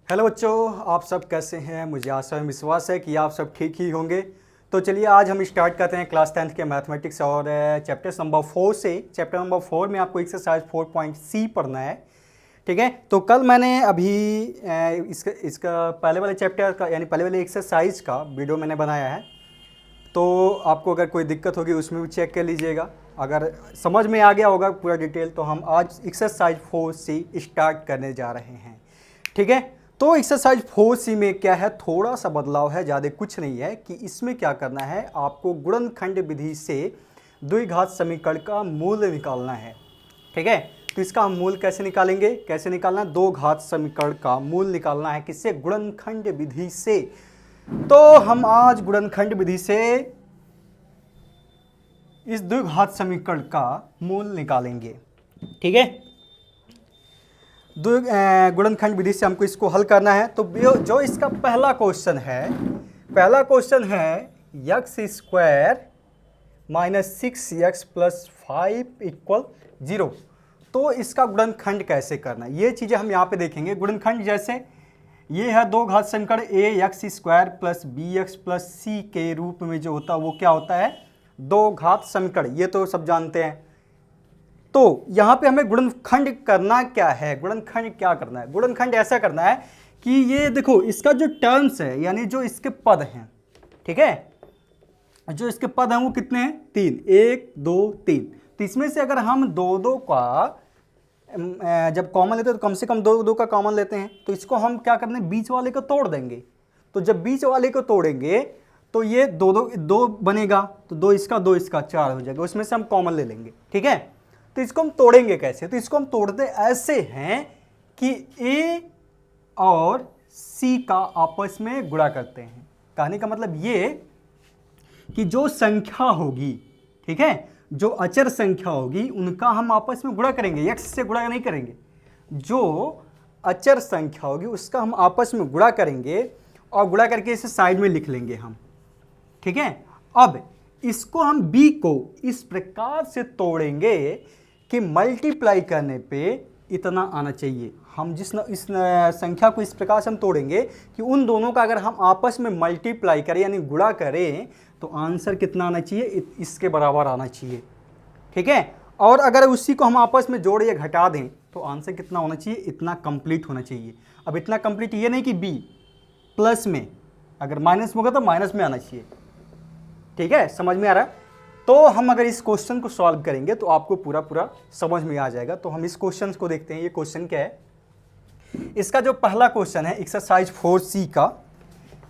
Hello बच्चों, आप सब कैसे हैं। मुझे आशा और विश्वास है कि आप सब ठीक ही होंगे। तो चलिए आज हम स्टार्ट करते हैं क्लास 10th के मैथमेटिक्स और चैप्टर नंबर 4 से। चैप्टर नंबर 4 में आपको एक्सरसाइज 4.c पढ़ना है। ठीक है, तो कल मैंने अभी इसका पहले वाले चैप्टर का यानी पहले वाले एक्सरसाइज का वीडियो मैंने बनाया है। तो आपको अगर कोई दिक्कत होगी उसमें भी चेक कर लीजिएगा। अगर समझ में आ गया होगा पूरा डिटेल तो हम आज एक्सरसाइज 4c स्टार्ट करने जा रहे हैं। ठीक है, तो एक्सरसाइज 4c में क्या है, थोड़ा सा बदलाव है, ज़्यादा कुछ नहीं है। कि इसमें क्या करना है, आपको गुणनखंड विधि से द्विघात समीकरण का मूल निकालना है। ठीक है, तो इसका हम मूल कैसे निकालेंगे, कैसे निकालना है, दो घात समीकरण का मूल निकालना है किससे, गुणनखंड विधि से। तो हम आज गुणनखंड विधि से इस द्विघात समीकरण का मूल निकालेंगे। ठीक है, गुणनखंड विधि से हमको इसको हल करना है। तो जो इसका पहला क्वेश्चन है x square minus 6x plus 5 equal 0। तो इसका गुणनखंड कैसे करना है, ये चीज़ें हम यहाँ पे देखेंगे। गुणनखंड जैसे ये है दो घात समीकरण a x square plus b x plus c के रूप में जो होता है वो क्या होता है, दो घात समीकरण, ये तो सब जानते हैं। तो यहाँ पे हमें गुणनखंड करना क्या है, गुणनखंड क्या करना है, गुणनखंड ऐसा करना है कि ये देखो इसका जो टर्म्स है यानी जो इसके पद हैं, ठीक है, जो इसके पद हैं वो कितने हैं, 3, 1 2 3। तो इसमें से अगर हम दो दो का जब कॉमन लेते हैं तो कम से कम दो दो का कॉमन लेते हैं। तो इसको हम क्या करने, बीच वाले को तोड़ देंगे। तो जब बीच वाले को तोड़ेंगे तो ये दो बनेगा, तो दो इसका 4 हो जाएगा, उसमें से हम कॉमन ले लेंगे। ठीक है, तो इसको हम तोड़ेंगे कैसे, तो इसको हम तोड़ते ऐसे हैं कि a और c का आपस में गुणा करते हैं। कहने का मतलब ये कि जो संख्या होगी, ठीक है, जो अचर संख्या होगी उनका हम आपस में गुणा करेंगे, x से गुणा नहीं करेंगे। जो अचर संख्या होगी उसका हम आपस में गुणा करेंगे और गुणा करके इसे साइड में लिख लेंगे हम। ठीक है, अब इसको हम b को इस प्रकार से तोड़ेंगे कि मल्टीप्लाई करने पे इतना आना चाहिए। हम इस संख्या को इस प्रकार से हम तोड़ेंगे कि उन दोनों का अगर हम आपस में मल्टीप्लाई करें यानी गुणा करें तो आंसर कितना आना चाहिए, इसके बराबर आना चाहिए। ठीक है, और अगर उसी को हम आपस में जोड़ या घटा दें तो आंसर कितना होना चाहिए, इतना कंप्लीट होना चाहिए। अब इतना कंप्लीट ये नहीं कि b प्लस में, अगर माइनस में होगा तो माइनस में आना चाहिए। ठीक है, समझ में आ रहा है। तो हम अगर इस क्वेश्चन को सॉल्व करेंगे तो आपको पूरा समझ में आ जाएगा। तो हम इस क्वेश्चन को देखते हैं। ये क्वेश्चन क्या है, इसका जो पहला क्वेश्चन है एक्सरसाइज 4c का,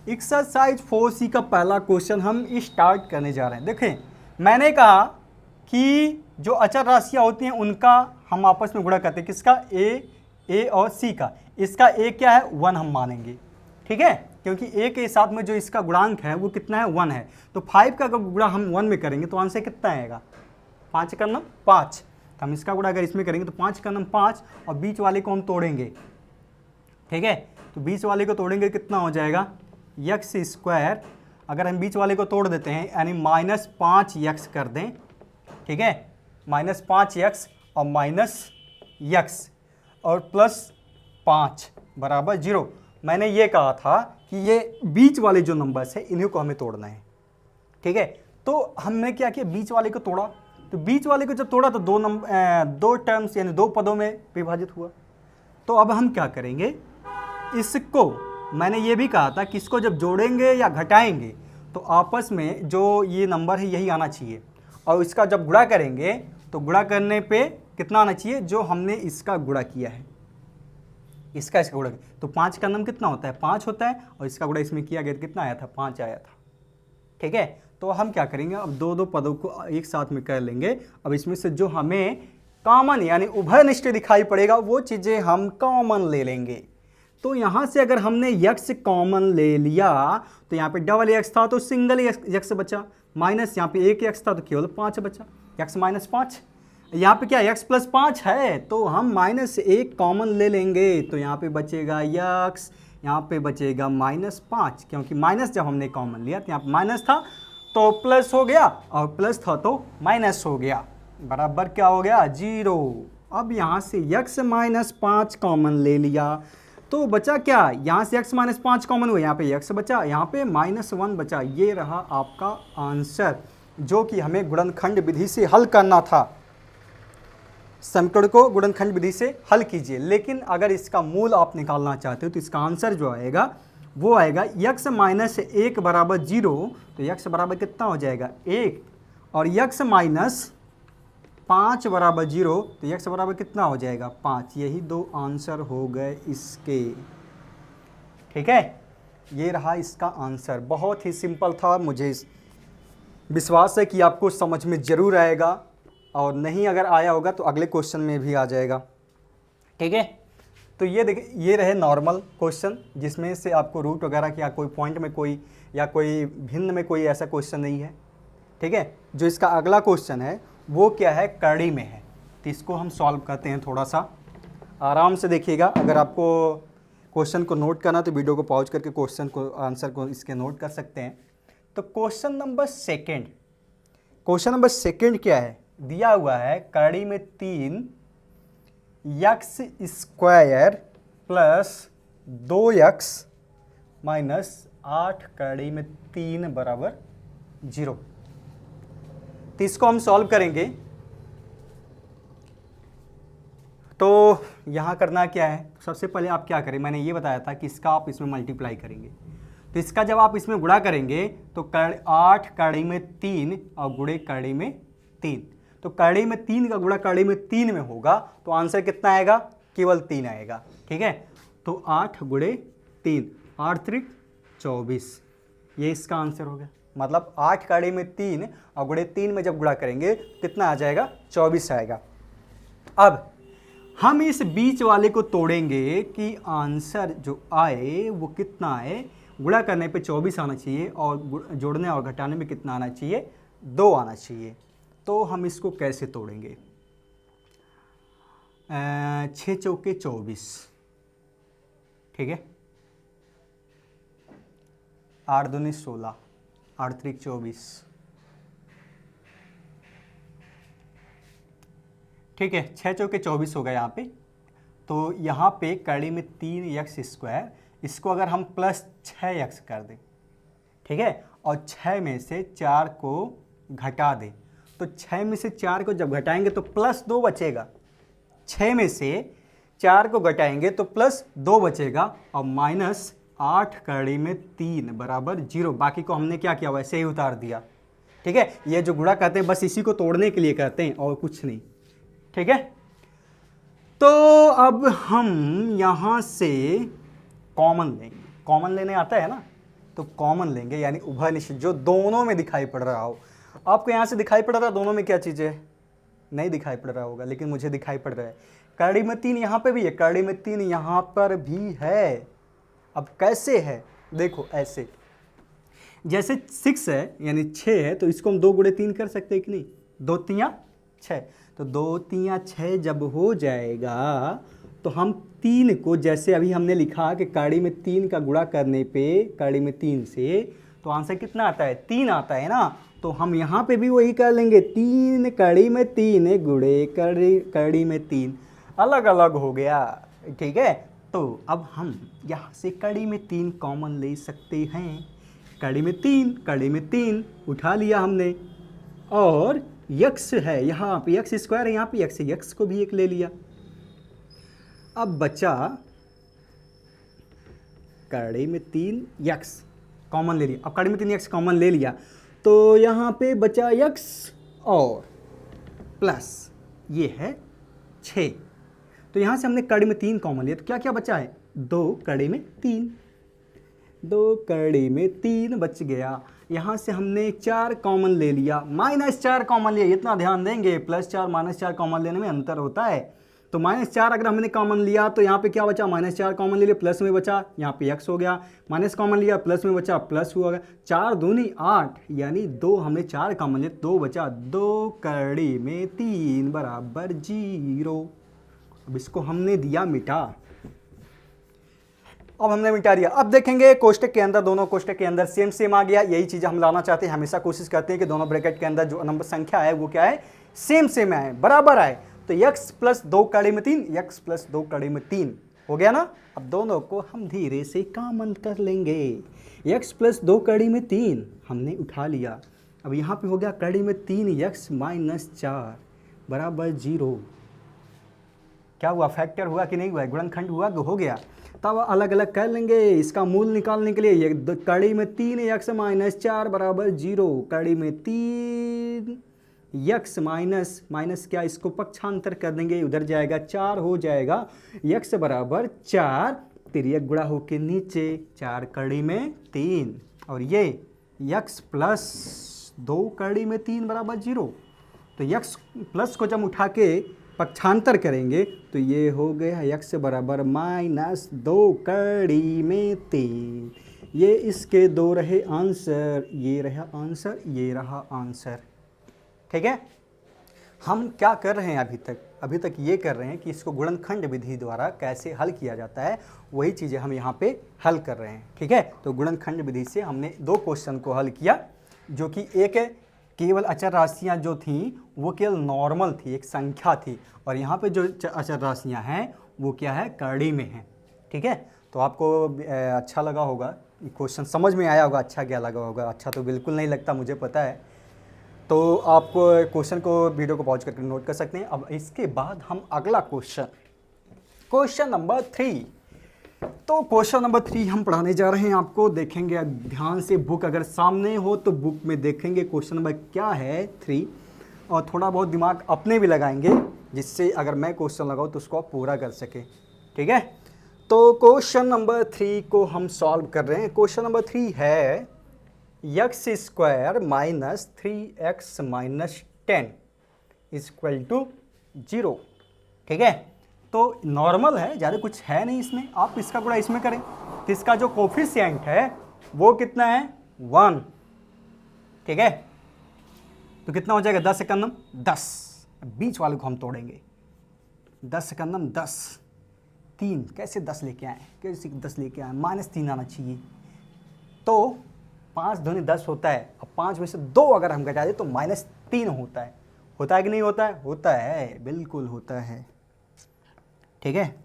एक्सरसाइज 4c का पहला क्वेश्चन हम स्टार्ट करने जा रहे हैं। देखें, मैंने कहा कि जो अचर राशियां होती हैं उनका हम आपस में गुणा करते हैं, किसका, a और c का। इसका a क्या है, 1 हम मानेंगे। ठीक है, क्योंकि a के साथ में जो इसका गुणांक है वो कितना है, 1 है। तो 5 का अगर गुणा हम 1 में करेंगे तो आंसर कितना आएगा, 5 का नम 5। हम इसका गुणा अगर इसमें करेंगे तो 5 का नम 5 और बीच वाले को हम तोड़ेंगे। ठीक है, तो बीच वाले को तोड़ेंगे कितना हो जाएगा, यक्स स्क्वायर। अगर हम बीच वाले को तोड़ देते हैं यानी माइनस 5x कर दें। ठीक है, माइनस 5x और माइनस यक्स और प्लस 5 बराबर 0। मैंने ये कहा था कि ये बीच वाले जो नंबर्स है इन्हीं को हमें तोड़ना है। ठीक है, तो हमने क्या किया, बीच वाले को तोड़ा। तो बीच वाले को जब तोड़ा तो दो टर्म्स यानी दो पदों में विभाजित हुआ। तो अब हम क्या करेंगे, इसको मैंने ये भी कहा था कि इसको जब जोड़ेंगे या घटाएंगे तो आपस में जो ये नंबर है यही आना चाहिए। और इसका जब गुणा करेंगे तो गुणा करने पे कितना आना चाहिए, जो हमने इसका गुणा किया है, इसका गुणा। तो 5 का नम कितना होता है, 5 होता है, और इसका गुणा इसमें किया गया तो कितना आया था, 5 आया था। ठीक है, तो हम क्या करेंगे, अब दो पदों को एक साथ में कर लेंगे। अब इसमें से जो हमें कॉमन यानी उभयनिष्ठ दिखाई पड़ेगा वो चीज़ें हम कॉमन ले लेंगे। तो यहाँ से अगर हमने यक्स कॉमन ले लिया तो यहाँ पे डबल एक्स था तो सिंगल यक्स बचा, माइनस यहाँ पे एक यक्स था तो केवल 5 बचा, यक्स माइनस 5। यहाँ पे क्या यक्स प्लस 5 है तो हम माइनस 1 कॉमन ले लेंगे। तो यहाँ पे बचेगा यक्स, यहाँ पे बचेगा माइनस 5, क्योंकि माइनस जब हमने कॉमन लिया तो यहाँ पे माइनस था तो प्लस हो गया और प्लस था तो माइनस हो गया, बराबर क्या हो गया, 0। अब यहाँ से यक्स माइनस 5 कॉमन ले लिया तो बचा क्या, यहाँ से x माइनस 5 कॉमन हुआ, यहाँ पे x बचा, यहाँ पे -1 बचा। ये रहा आपका आंसर जो कि हमें गुणनखंड विधि से हल करना था। समीकरण को गुणनखंड विधि से हल कीजिए। लेकिन अगर इसका मूल आप निकालना चाहते हो तो इसका आंसर जो आएगा वो आएगा x माइनस 1 बराबर 0। तो x बराबर कितना हो जाएगा 1, और x माइनस 5 बराबर 0, तो x बराबर कितना हो जाएगा 5। यही दो आंसर हो गए इसके। ठीक है, ये रहा इसका आंसर। बहुत ही सिंपल था, मुझे विश्वास है कि आपको समझ में ज़रूर आएगा, और नहीं अगर आया होगा तो अगले क्वेश्चन में भी आ जाएगा। ठीक है, तो ये देखिए, ये रहे नॉर्मल क्वेश्चन जिसमें से आपको रूट वगैरह या कोई पॉइंट में कोई या कोई भिन्न में कोई ऐसा क्वेश्चन नहीं है। ठीक है, जो इसका अगला क्वेश्चन है वो क्या है, कड़ी में है। तो इसको हम सॉल्व करते हैं, थोड़ा सा आराम से देखिएगा। अगर आपको क्वेश्चन को नोट करना तो वीडियो को पॉज करके क्वेश्चन को आंसर को इसके नोट कर सकते हैं। तो क्वेश्चन नंबर सेकेंड क्या है, दिया हुआ है कड़ी में 3 x square plus 2x minus 8 कड़ी में 3 बराबर 0। तो इसको हम सॉल्व करेंगे। तो यहाँ करना क्या है, सबसे पहले आप क्या करें, मैंने ये बताया था कि इसका आप इसमें मल्टीप्लाई करेंगे। तो इसका जब आप इसमें गुणा करेंगे तो 8 कड़ी में 3 और गुणे कड़ी में 3, तो कड़ी में 3 का गुणा कड़ी में 3 में होगा, तो आंसर कितना आएगा, केवल 3 आएगा। ठीक है, तो 8 गुणे 3, 8 त्रिक 24, ये इसका आंसर हो गया। मतलब 8 कड़ी में 3 और गुणे 3 में जब गुणा करेंगे कितना आ जाएगा, 24 आएगा। अब हम इस बीच वाले को तोड़ेंगे कि आंसर जो आए वो कितना आए। गुणा करने पे 24 आना चाहिए और जोड़ने और घटाने में कितना आना चाहिए, 2 आना चाहिए। तो हम इसको कैसे तोड़ेंगे, 6 चौके 24, ठीक है, 8 दूनी 16, 8 त्रिक 24, ठीक है, 6 चौके 24 हो गया यहाँ पे। तो यहाँ पे कड़ी में 3x स्क्वायर, इसको अगर हम प्लस 6x कर दें, ठीक है, और 6 में से 4 को घटा दें, तो 6 में से 4 को जब घटाएंगे तो प्लस 2 बचेगा। 6 में से 4 को घटाएंगे तो प्लस 2 बचेगा, और माइनस 8 कड़ी में 3 बराबर 0। बाकी को हमने क्या किया, वैसे ही उतार दिया। ठीक है, ये जो गुणा करते हैं बस इसी को तोड़ने के लिए करते हैं और कुछ नहीं। ठीक है, तो अब हम यहाँ से कॉमन लेंगे। कॉमन लेने आता है ना, तो कॉमन लेंगे, यानी उभय निश्चित जो दोनों में दिखाई पड़ रहा हो। आपको यहाँ से दिखाई पड़ रहा है दोनों में क्या चीज़ है, नहीं दिखाई पड़ रहा होगा, लेकिन मुझे दिखाई पड़ रहा है। कड़ी में 3 यहाँ पे भी है, कड़ी में 3 यहाँ पर भी है। अब कैसे है, देखो ऐसे, जैसे 6 है यानी 6 है, तो इसको हम 2 गुणे 3 कर सकते हैं कि नहीं, 2 तियाँ 6, तो 2 तियाँ 6 जब हो जाएगा तो हम 3 को, जैसे अभी हमने लिखा कि कड़ी में 3 का गुणा करने पे कड़ी में 3 से, तो आंसर कितना आता है, 3 आता है ना। तो हम यहाँ पे भी वही कर लेंगे, 3 कड़ी में 3 गुणे कड़ी में 3, अलग अलग हो गया। ठीक है, तो अब हम यहाँ से कड़ी में 3 कॉमन ले सकते हैं। कड़ी में 3 उठा लिया हमने, और x है यहाँ पे, x स्क्वायर है यहाँ पे, x को भी एक ले लिया। अब बचा कड़ी में 3x कॉमन ले लिया। अब कड़ी में 3x कॉमन ले लिया तो यहाँ पे बचा x और प्लस ये है 6। तो यहाँ से हमने कड़ी में 3 कॉमन लिया, तो क्या क्या बचा है, 2 कड़ी में 3, 2 कड़ी में 3 बच गया। यहाँ से हमने 4 कॉमन ले लिया, -4 कॉमन लिया। इतना ध्यान देंगे, +4 -4 कॉमन लेने में अंतर होता है। तो -4 अगर हमने कॉमन लिया तो यहाँ पे क्या बचा, -4 कॉमन ले लिया, प्लस में बचा, यहाँ पे x हो गया, माइनस कॉमन लिया, प्लस में बचा, प्लस हुआ गया। 4 दूनी 8, यानी 2 हमने 4 कॉमन लिया, 2 बचा, 2 कड़ी में 3 बराबर 0। अब इसको हमने दिया मिटा। अब हमने मिटा दिया। अब देखेंगे कोष्टक के अंदर, दोनों कोष्टक के अंदर सेम आ गया। यही चीज़ हम लाना चाहते हैं, हमेशा कोशिश करते हैं कि दोनों ब्रैकेट के अंदर जो नंबर संख्या है वो क्या है, सेम आए, बराबर आए। तो x प्लस 2 कड़ी में 3, x प्लस 2 कड़ी में 3, हो गया ना। अब दोनों को हम धीरे से कॉमन कर लेंगे। x प्लस 2 कड़ी में 3 हमने उठा लिया। अब यहाँ पे हो गया कड़ी में 3x माइनस 4 बराबर 0। क्या हुआ, फैक्टर हुआ कि नहीं हुआ, गुणनखंड हुआ कि हो गया। तब अलग अलग कर लेंगे इसका मूल निकालने के लिए। ये कड़ी में 3x माइनस 4 बराबर 0, कड़ी में 3x माइनस माइनस क्या, इसको पक्षांतर कर देंगे, उधर जाएगा 4 हो जाएगा x बराबर 4, तिर्यक गुणा होके नीचे 4 कड़ी में 3, और ये x प्लस 2 कड़ी में 3 बराबर 0। तो x प्लस को जब उठा के पक्षांतर करेंगे तो ये हो गया x बराबर माइनस 2 कड़ी में 3। ये इसके दो रहे आंसर, ये रहा आंसर, ये रहा आंसर। ठीक है, हम क्या कर रहे हैं अभी तक ये कर रहे हैं कि इसको गुणनखंड विधि द्वारा कैसे हल किया जाता है, वही चीज़ें हम यहाँ पे हल कर रहे हैं। ठीक है, तो गुणनखंड विधि से हमने 2 क्वेश्चन को हल किया, जो कि एक केवल अचर राशियाँ जो थीं वो केवल नॉर्मल थी, एक संख्या थी, और यहाँ पे जो अचर राशियाँ हैं वो क्या है, कड़ी में हैं। ठीक है, तो आपको अच्छा लगा होगा, क्वेश्चन समझ में आया होगा। अच्छा क्या लगा होगा, अच्छा तो बिल्कुल नहीं लगता, मुझे पता है। तो आपको क्वेश्चन को वीडियो को पॉज करके नोट कर सकते हैं। अब इसके बाद हम अगला क्वेश्चन नंबर 3। तो क्वेश्चन नंबर 3 हम पढ़ाने जा रहे हैं आपको। देखेंगे ध्यान से, बुक अगर सामने हो तो बुक में देखेंगे क्वेश्चन नंबर क्या है 3, और थोड़ा बहुत दिमाग अपने भी लगाएंगे, जिससे अगर मैं क्वेश्चन लगाऊँ तो उसको आप पूरा कर सके। ठीक है, तो क्वेश्चन नंबर 3 को हम सॉल्व कर रहे हैं। क्वेश्चन नंबर 3 है x square minus 3x minus 10 equal to 0। ठीक है, तो नॉर्मल है, ज़्यादा कुछ है नहीं इसमें। आप इसका गुणा इसमें करें तो इसका जो कोफिशिएंट है वो कितना है, 1। ठीक है, तो कितना हो जाएगा, 10 एकम 10, बीच वाले को हम तोड़ेंगे। 10 एकम 10, 3 कैसे 10 लेके आए, कैसे 10 लेके आए, -3 आना चाहिए। तो 5 दूनी 10 होता है। अब 5 में से 2 अगर हम घटा दें तो -3 होता है। होता है कि नहीं होता है, होता है, बिल्कुल होता है। ठीक है,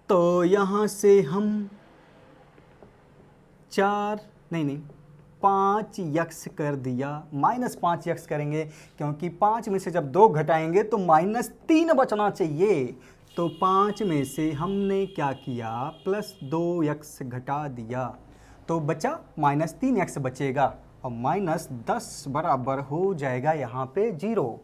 तो यहाँ से हम 5x कर दिया, -5x करेंगे, क्योंकि 5 में से जब 2 घटाएंगे तो -3 बचना चाहिए। तो 5 में से हमने क्या किया, +2x घटा दिया, तो बचा -3x बचेगा, और -10 बराबर हो जाएगा यहाँ पे 0।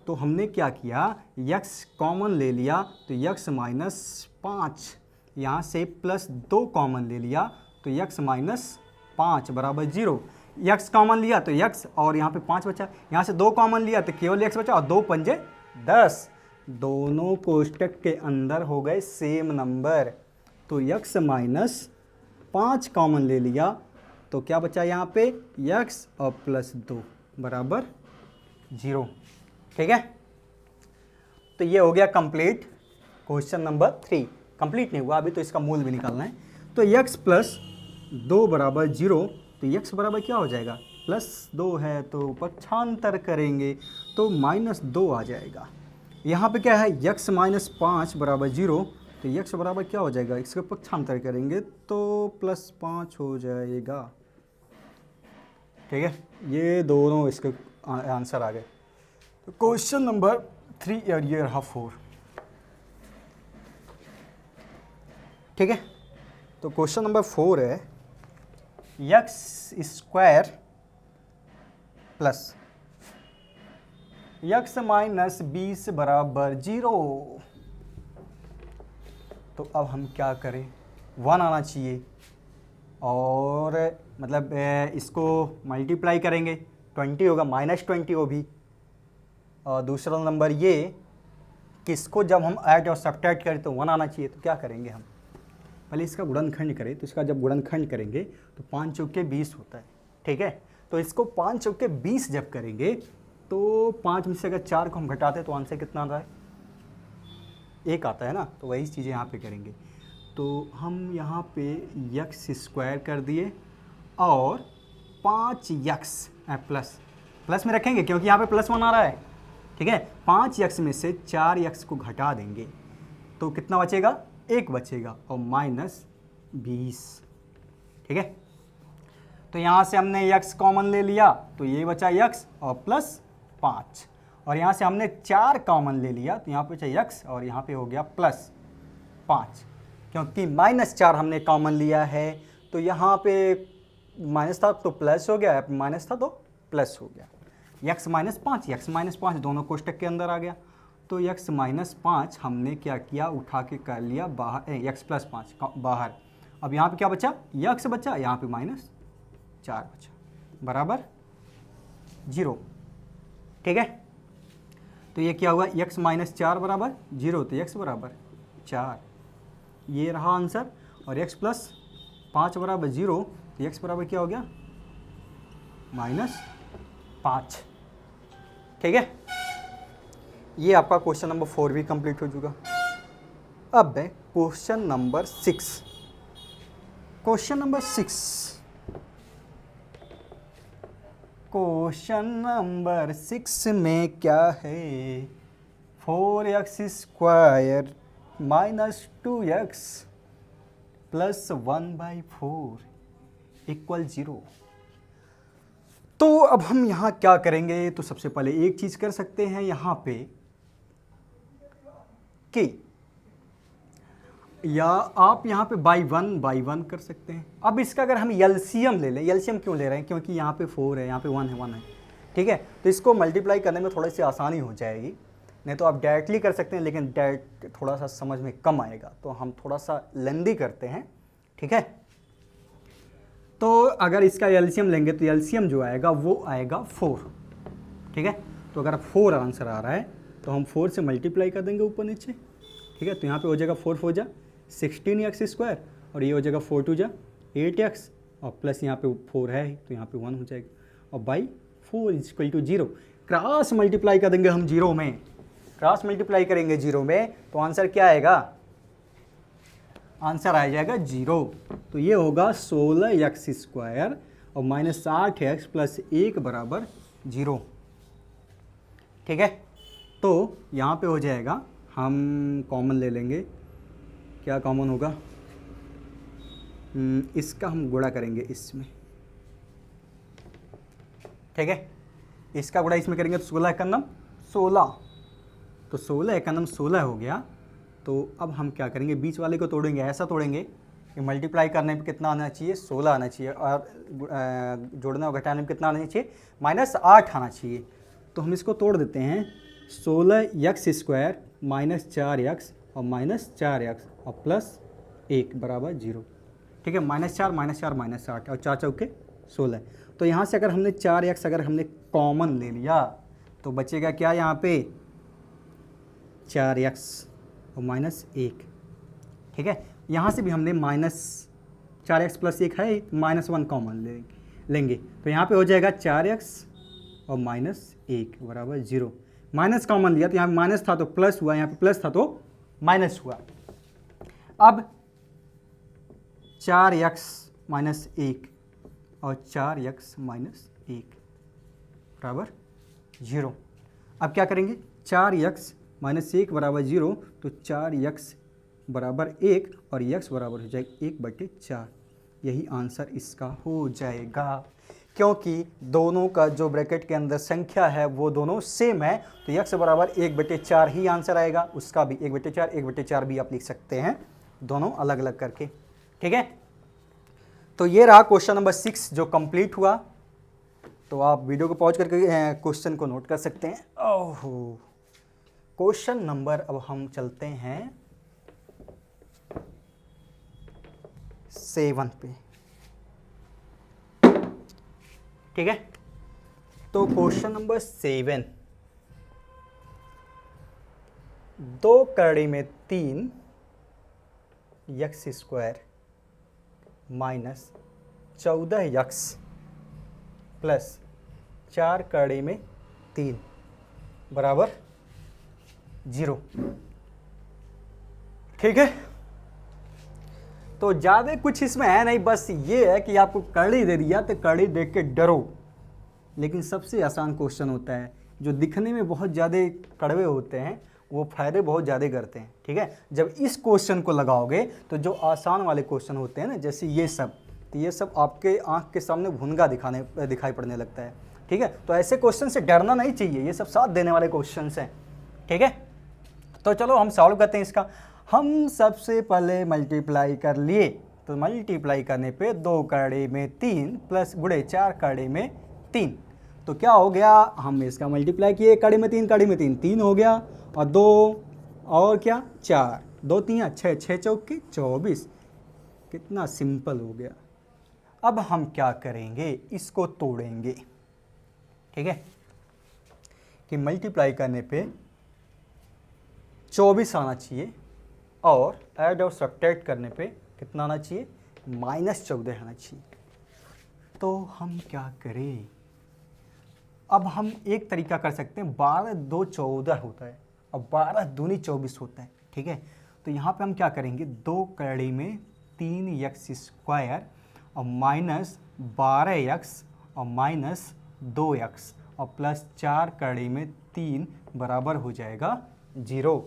तो हमने क्या किया, x कॉमन ले लिया, तो x -5, यहाँ से +2 कॉमन ले लिया, तो x -5 बराबर 0। x कॉमन लिया तो x, और यहाँ पे 5 बचा, यहाँ से 2 कॉमन लिया तो केवल x बचा, और 2 पंजे 10, दोनों कोष्टक के अंदर हो गए सेम नंबर। तो x -5 कॉमन ले लिया, तो क्या बचा यहाँ पे, x और +2 बराबर 0। ठीक है, तो ये हो गया कंप्लीट क्वेश्चन नंबर 3। कंप्लीट नहीं हुआ अभी, तो इसका मूल भी निकालना है। तो x + 2 बराबर 0, तो x बराबर क्या हो जाएगा, +2 है तो पक्षांतर करेंगे तो -2 आ जाएगा। यहाँ पे क्या है, x -5 बराबर 0, तो x बराबर क्या हो जाएगा, इसका पक्षांतर करेंगे तो +5 हो जाएगा। ठीक है, ये दोनों इसके आंसर आ गए। तो क्वेश्चन नंबर 3 और ये रहा 4। ठीक है, तो क्वेश्चन नंबर 4 है x square plus x minus 20 बराबर 0। तो अब हम क्या करें, 1 आना चाहिए, और मतलब इसको मल्टीप्लाई करेंगे, 20 होगा, -20 वो भी। और दूसरा नंबर ये कि इसको जब हम ऐड और सब्ट्रैक्ट करें तो 1 आना चाहिए। तो क्या करेंगे हम, पहले इसका गुणनखंड करें, तो इसका जब गुणनखंड करेंगे तो 5 चौके 20 होता है। ठीक है, तो इसको 5 चौके 20 जब करेंगे तो 5 में से अगर 4 को हम घटाते हैं तो आंसर कितना आता है, 1 आता है ना। तो वही चीज़ें यहाँ पे करेंगे। तो हम यहाँ पे x स्क्वायर कर दिए, और 5x प्लस में रखेंगे क्योंकि यहाँ पे +1 आ रहा है। ठीक है, 5x में से 4x को घटा देंगे तो कितना बचेगा, 1 बचेगा और -20, ठीक है। तो यहाँ से हमने x कॉमन ले लिया तो ये बचा x और +5, और यहाँ से हमने 4 कॉमन ले लिया तो यहाँ पे बचा x और यहाँ पे हो गया +5, क्योंकि -4 हमने कॉमन लिया है तो यहाँ पे माइनस था तो प्लस हो गया, माइनस था तो प्लस हो गया। x -5 दोनों कोष्टक के अंदर आ गया, तो x -5 हमने क्या किया, उठा के कर लिया बाहर, x +5 बाहर। अब यहाँ पे क्या बचा, x बचा, यहाँ पे -4 बचा, बराबर 0, ठीक है। तो ये क्या हुआ, x -4 बराबर 0, तो x बराबर 4, ये रहा आंसर। और x +5 बराबर 0, तो x बराबर क्या हो गया, -5, ठीक है। ये आपका क्वेश्चन नंबर 4 भी कंप्लीट हो चुका। अब है question number 6। Question number 6, question number 6 में क्या है, 4x² -2x + 1/4 = 0। तो अब हम यहाँ क्या करेंगे, तो सबसे पहले एक चीज़ कर सकते हैं यहाँ पे कि, या आप यहाँ पे बाई वन कर सकते हैं। अब इसका अगर हम एलसीएम ले लें, एलसीएम क्यों ले रहे हैं, क्योंकि यहाँ पे 4 है, यहाँ पे 1 है, ठीक है। तो इसको मल्टीप्लाई करने में थोड़ी सी आसानी हो जाएगी, नहीं तो आप डायरेक्टली कर सकते हैं, लेकिन डायरेक्ट थोड़ा सा समझ में कम आएगा, तो हम थोड़ा सा लेंदी करते हैं, ठीक है। तो अगर इसका एलसीएम लेंगे तो एलसीएम जो आएगा वो आएगा 4, ठीक है। तो अगर 4 आंसर आ रहा है तो हम 4 से मल्टीप्लाई कर देंगे ऊपर नीचे, ठीक है। तो यहाँ पे हो जाएगा 4 4 जा 16x², और ये हो जाएगा 4 2 जा 8x, और प्लस यहाँ पे 4 है तो यहाँ पे 1 हो जाएगा, और बाई 4 = 0। क्रॉस मल्टीप्लाई कर देंगे हम 0 में, क्रॉस मल्टीप्लाई करेंगे 0 में तो आंसर क्या आएगा, आंसर आ जाएगा 0। तो ये होगा 16x² और -8x + 1 = 0, ठीक है। तो यहाँ पे हो जाएगा, हम कॉमन ले लेंगे, क्या कॉमन होगा, इसका हम गुणा करेंगे इसमें, ठीक है। इसका गुणा इसमें करेंगे तो 16 × 9 = 16, तो 16 × 9 = 16 हो गया। तो अब हम क्या करेंगे, बीच वाले को तोड़ेंगे, ऐसा तोड़ेंगे कि मल्टीप्लाई करने पे कितना आना चाहिए, 16 आना चाहिए, और जोड़ना और घटाने में कितना आना चाहिए, -8 आना चाहिए। तो हम इसको तोड़ देते हैं, 16x² -4x और -4x और +1 = 0, ठीक है। -4 -4 -8 और 4 चौके 16। तो यहाँ से अगर हमने 4x अगर हमने कॉमन ले लिया तो बचेगा क्या, यहाँ पे 4x और -1, ठीक है। यहाँ से भी हमने -4x + 1 है, -1 कॉमन लेंगे, तो यहाँ पे हो जाएगा 4x और -1 = 0। माइनस कॉमन लिया तो यहाँ माइनस था तो प्लस हुआ, यहाँ पे प्लस था तो माइनस हुआ। अब 4x - 1 और 4x - 1 = 0। अब क्या करेंगे, 4x - 1 = 0, तो 4x = 1 और x बराबर हो जाएगा 1/4। यही आंसर इसका हो जाएगा, क्योंकि दोनों का जो ब्रैकेट के अंदर संख्या है वो दोनों सेम है, तो x बराबर 1/4 ही आंसर आएगा। उसका भी 1/4 1/4 भी आप लिख सकते हैं, दोनों अलग अलग करके, ठीक है। तो ये रहा क्वेश्चन नंबर 6 जो कंप्लीट हुआ। तो आप वीडियो को पॉज करके क्वेश्चन को नोट कर सकते हैं। ओहो, क्वेश्चन नंबर, अब हम चलते हैं 7 पे, ठीक है। तो क्वेश्चन नंबर 7, 2 कड़ी में 3 x² माइनस 14x प्लस 4 कड़ी में 3 बराबर 0, ठीक है। तो ज़्यादा कुछ इसमें है नहीं, बस ये है कि आपको कड़ी दे दिया तो कड़ी देख के डरो। लेकिन सबसे आसान क्वेश्चन होता है, जो दिखने में बहुत ज़्यादा कड़वे होते हैं वो फायदे बहुत ज़्यादा करते हैं। ठीक है, जब इस क्वेश्चन को लगाओगे तो जो आसान वाले क्वेश्चन होते हैं ना, जैसे ये सब, तो ये सब आपके आंख के सामने भुनगा दिखाई पड़ने लगता है। ठीक है, तो ऐसे क्वेश्चन से डरना नहीं चाहिए, ये सब साथ देने वाले क्वेश्चन हैं। ठीक है, तो चलो हम सॉल्व करते हैं इसका। हम सबसे पहले मल्टीप्लाई कर लिए, तो मल्टीप्लाई करने पे 2 कड़े में 3 प्लस गुणे 4 कड़े में 3, तो क्या हो गया, हम इसका मल्टीप्लाई किए, कड़े में 3 कड़े में 3 3 हो गया, और 2 और क्या 4, 2 3 6, 6 चौके 24, कितना सिंपल हो गया। अब हम क्या करेंगे, इसको तोड़ेंगे। ठीक है, कि मल्टीप्लाई करने पे 24 आना चाहिए, और ऐड और सब्ट्रैक्ट करने पे कितना आना चाहिए, -14 आना चाहिए। तो हम क्या करें, अब हम एक तरीका कर सकते हैं, 12 2 14 होता है और 12 दूनी 24 होता है। ठीक है, तो यहाँ पे हम क्या करेंगे, 2 कड़ी में 3x² और -12x और -2x और प्लस 4 कड़ी में 3 बराबर हो जाएगा 0।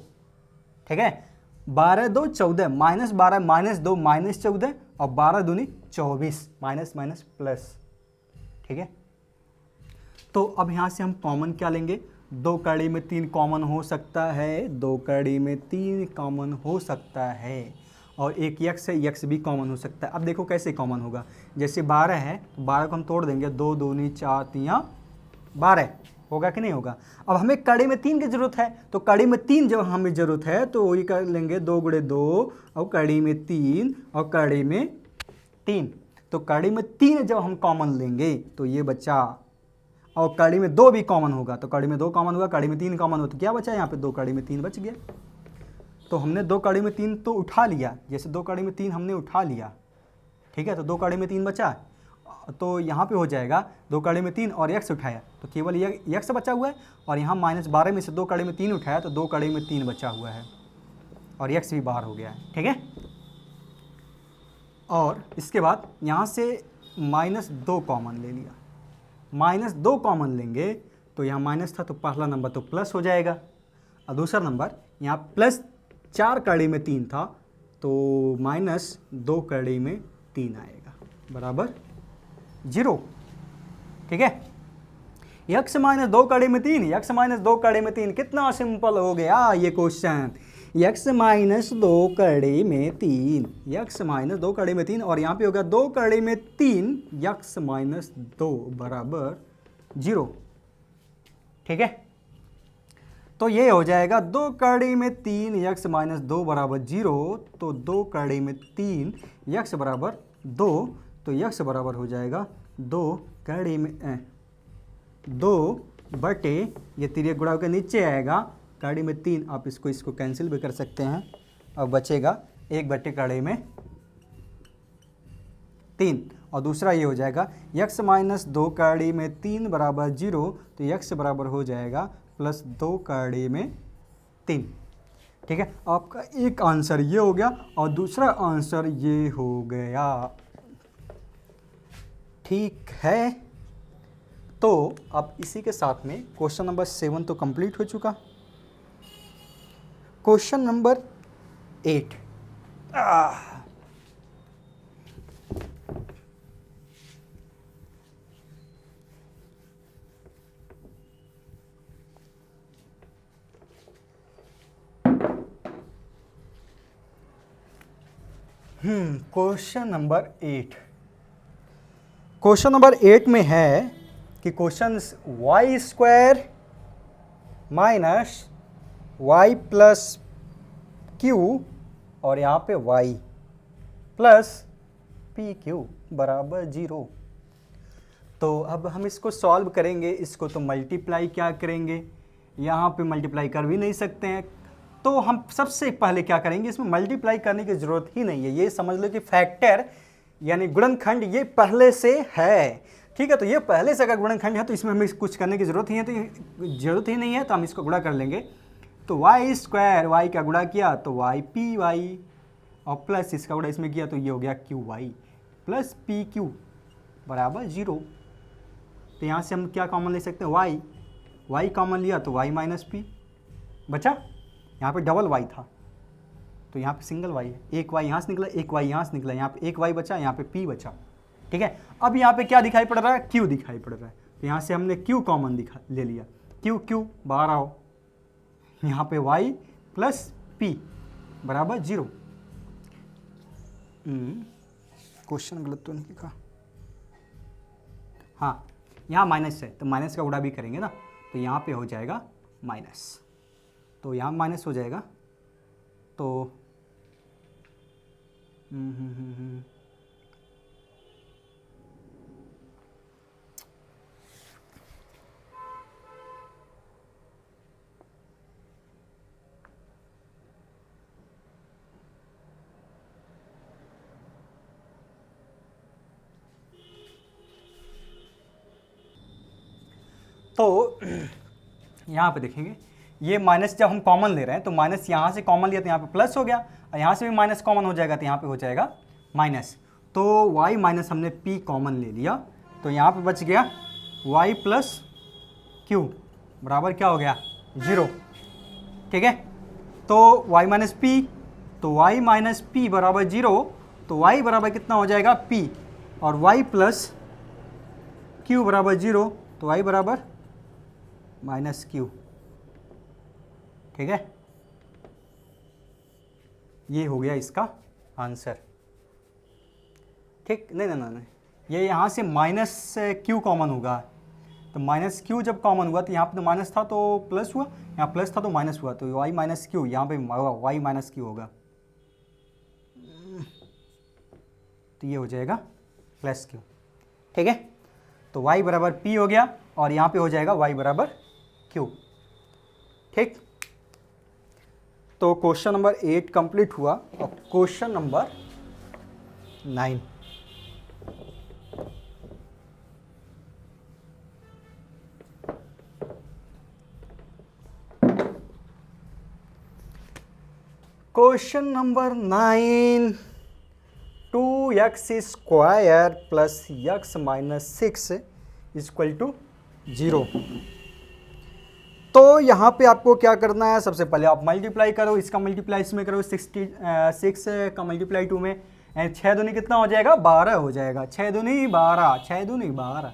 ठीक है, 12 2 14, -12 -2 -14 और 12 दूनी 24, माइनस माइनस प्लस। ठीक है, तो अब यहाँ से हम कॉमन क्या लेंगे, 2 कड़ी में 3 कॉमन हो सकता है, 2 कड़ी में 3 कॉमन हो सकता है, और एक x है, x भी कॉमन हो सकता है। अब देखो कैसे कॉमन होगा, जैसे 12 है तो 12 को हम तोड़ देंगे, 2 दूनी 4 3 12 होगा कि नहीं होगा। अब हमें कड़ी में 3 की जरूरत है, तो कड़ी में 3 जब हमें जरूरत है तो वही कर लेंगे, 2 गुणे 2 और कड़ी में 3 और कड़ी में 3, तो कड़ी में 3 जब हम कॉमन लेंगे तो ये बचा, और कड़ी में 2 भी कॉमन होगा, तो कड़ी में 2 कॉमन होगा, कड़ी में 3 कॉमन हो, तो क्या बचा यहाँ पे, 2 कड़ी में 3 बच गया। तो हमने 2 कड़ी में 3 तो उठा लिया, जैसे 2 कड़ी में 3 हमने उठा लिया। ठीक है, तो 2 कड़ी में 3 बचा, तो यहाँ पे हो जाएगा 2 कड़ी में 3 और x उठाया तो केवल ये x बचा हुआ है, और यहाँ -12 में से 2 कड़ी में 3 उठाया तो 2 कड़ी में 3 बचा हुआ है, और x भी बाहर हो गया है। ठीक है, और इसके बाद यहाँ से -2 कॉमन ले लिया, -2 कॉमन लेंगे तो यहाँ माइनस था तो पहला नंबर तो प्लस हो जाएगा, और दूसरा नंबर यहाँ प्लस 4 कड़ी में 3 था तो -2 कड़ी में 3 आएगा बराबर 0। ठीक है, x -2 कड़ी में 3, x -2 कड़ी में 3, कितना सिंपल हो गया ये क्वेश्चन, x -2 कड़ी में 3, x -2 कड़ी में 3, और यहाँ पे होगा 2 कड़ी में 3, x -2 बराबर 0। ठीक है, तो ये हो जाएगा 2 कड़ी में 3, x -2 बराबर 0, तो 2 कड़ी में 3, x बराबर 2, तो x बराबर हो जाएगा 2 कड़ी में 2 बटे, ये तिर्यक गुणा के नीचे आएगा, कड़ी में 3, आप इसको कैंसिल भी कर सकते हैं, और बचेगा 1 बटे कड़ी में 3, और दूसरा ये हो जाएगा x -2 कड़ी में 3 बराबर 0, तो x बराबर हो जाएगा +2 कड़ी में 3। ठीक है, आपका एक आंसर ये हो गया और दूसरा आंसर ये हो गया। ठीक है, तो अब इसी के साथ में क्वेश्चन नंबर 7 तो कंप्लीट हो चुका। Question number 8, question number 8, question number 8 में है कि क्वेश्चन y² -y + q और यहाँ पे y + pq बराबर 0। तो अब हम इसको सॉल्व करेंगे, इसको तो मल्टीप्लाई क्या करेंगे, यहाँ पे मल्टीप्लाई कर भी नहीं सकते हैं, तो हम सबसे पहले क्या करेंगे, इसमें मल्टीप्लाई करने की ज़रूरत ही नहीं है, ये समझ लो कि फैक्टर यानी गुणनखंड ये पहले से है। ठीक है, तो ये पहले से अगर गुणनखंड है तो इसमें हमें कुछ करने की ज़रूरत ही है, तो ज़रूरत ही नहीं है, तो हम इसको गुणा कर लेंगे। तो y² y का गुणा किया तो ypy, और प्लस इसका गुणा इसमें किया तो ये हो गया qy + pq बराबर 0। तो यहाँ से हम क्या कॉमन ले सकते हैं, y कॉमन लिया तो y - p बचा, यहाँ पे डबल वाई था तो यहाँ पे सिंगल वाई है, एक वाई यहाँ से निकला, एक वाई यहाँ से निकला, यहाँ पे एक वाई बचा, यहाँ पे पी बचा। ठीक है, अब यहाँ पे क्या दिखाई पड़ रहा है, क्यू दिखाई पड़ रहा है, तो यहाँ से हमने क्यू कॉमन ले लिया, क्यू क्यू बाहर आओ, यहाँ पे वाई प्लस पी बराबर 0। क्वेश्चन गलत तो नहीं लिखा, हाँ यहाँ माइनस है तो माइनस का गुणा भी करेंगे ना, तो यहाँ पे हो जाएगा माइनस, तो यहाँ माइनस हो जाएगा, तो तो यहाँ पे देखेंगे ये माइनस जब हम कॉमन ले रहे हैं तो माइनस यहाँ से कॉमन लिया तो यहाँ पे प्लस हो गया, और यहाँ से भी माइनस कॉमन हो जाएगा तो यहाँ पे हो जाएगा माइनस। तो y माइनस हमने p कॉमन ले लिया तो यहाँ पे बच गया y प्लस क्यू बराबर क्या हो गया 0। ठीक है, तो y माइनस पी, तो y माइनस पी बराबर 0, तो y बराबर कितना हो जाएगा p, और y प्लस क्यू बराबर 0, तो y बराबर माइनस क्यू। ठीक है, ये हो गया इसका आंसर। ठीक, नहीं, ये यहाँ से माइनस क्यू कॉमन होगा, तो माइनस क्यू जब कॉमन हुआ तो यहाँ पे तो माइनस था तो प्लस हुआ, यहाँ प्लस था तो माइनस हुआ, तो वाई माइनस क्यू, यहाँ पे वाई माइनस क्यू होगा, तो ये हो जाएगा प्लस क्यू। ठीक है, तो y बराबर p हो गया और यहाँ पे हो जाएगा y बराबर q। ठीक, तो क्वेश्चन नंबर 8 कंप्लीट हुआ और question number 9। Question number 9, 2x square plus x minus 6 equal to 0। तो यहाँ पे आपको क्या करना है, सबसे पहले आप मल्टीप्लाई करो, इसका मल्टीप्लाई इसमें करो, 66 का मल्टीप्लाई 2 में, 6 दूनी कितना हो जाएगा 12 हो जाएगा, 6 दूनी 12, 6 दूनी 12,